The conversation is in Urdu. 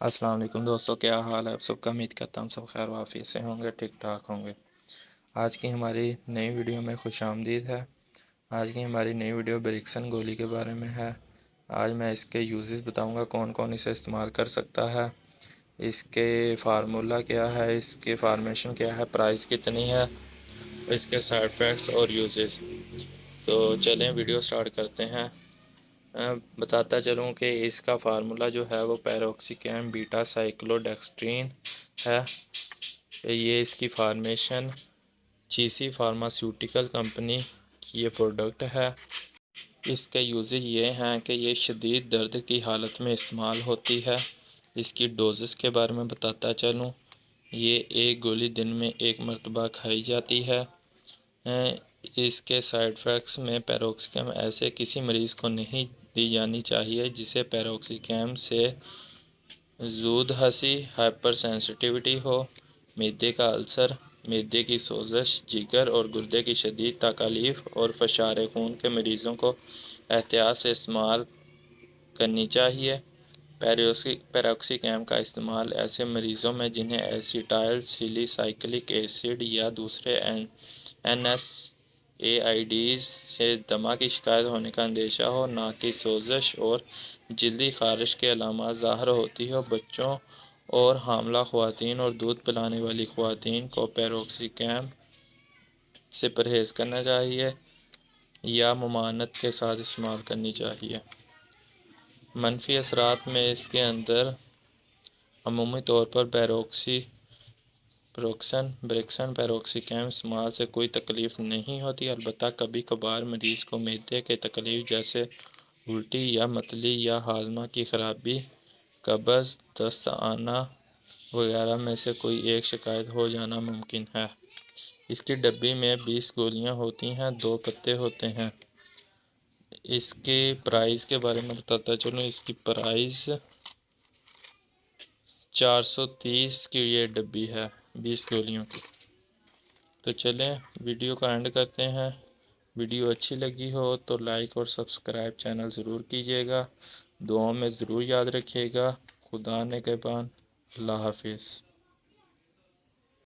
السلام علیکم دوستوں، کیا حال ہے آپ سب کا؟ امید کرتا ہوں سب خیر و عافیت سے ہوں گے، ٹھیک ٹھاک ہوں گے۔ آج کی ہماری نئی ویڈیو میں خوش آمدید ہے۔ آج کی ہماری نئی ویڈیو بریکسن گولی کے بارے میں ہے۔ آج میں اس کے یوزز بتاؤں گا، کون کون اسے استعمال کر سکتا ہے، اس کے فارمولا کیا ہے، اس کے فارمیشن کیا ہے، پرائس کتنی ہے، اس کے سائیڈ ایفیکٹس اور یوزز۔ تو چلیں ویڈیو سٹارٹ کرتے ہیں۔ بتاتا چلوں کہ اس کا فارمولا جو ہے وہ پیروکسیکیم بیٹا سائیکلو ڈیکسٹرین ہے۔ یہ اس کی فارمیشن چیسی فارماسیوٹیکل کمپنی کی یہ پروڈکٹ ہے۔ اس کے یوزز یہ ہیں کہ یہ شدید درد کی حالت میں استعمال ہوتی ہے۔ اس کی ڈوزز کے بارے میں بتاتا چلوں، یہ ایک گولی دن میں 1 مرتبہ کھائی جاتی ہے۔ اس کے سائیڈ ایفیکٹس میں پیروکسیکیم ایسے کسی مریض کو نہیں دی جانی چاہیے جسے پیروکسیکیم سے زود ہضم، ہائپر سینسٹیوٹی ہو، معدے کا السر، معدے کی سوزش، جگر اور گردے کی شدید تکالیف اور فشار خون کے مریضوں کو احتیاط سے استعمال کرنی چاہیے۔ پیروکسیکیم کا استعمال ایسے مریضوں میں جنہیں ایسیٹائل سیلی سائیکلک ایسڈ یا دوسرے NSAIDs سے دمہ کی شکایت ہونے کا اندیشہ ہو، ناک کی سوزش اور جلدی خارش کے علامات ظاہر ہوتی ہو۔ بچوں اور حاملہ خواتین اور دودھ پلانے والی خواتین کو پیروکسیکیم سے پرہیز کرنا چاہیے یا ممانعت کے ساتھ استعمال کرنی چاہیے۔ منفی اثرات میں اس کے اندر عمومی طور پر بریکسن پیروکسیکیم استعمال سے کوئی تکلیف نہیں ہوتی، البتہ کبھی کبھار مریض کو معدے کے تکلیف جیسے الٹی یا متلی یا ہاضمہ کی خرابی، قبض، دست آنا وغیرہ میں سے کوئی ایک شکایت ہو جانا ممکن ہے۔ اس کی ڈبی میں 20 گولیاں ہوتی ہیں، 2 پتے ہوتے ہیں۔ اس کے پرائس کے بارے میں بتاتا چلوں، اس کی پرائس 430 کی یہ ڈبی ہے 20 گولیوں کی۔ تو چلیں ویڈیو کا اینڈ کرتے ہیں۔ ویڈیو اچھی لگی ہو تو لائک اور سبسکرائب چینل ضرور کیجیے گا، دعاؤں میں ضرور یاد رکھیے گا۔ خدا نگہبان، اللہ حافظ۔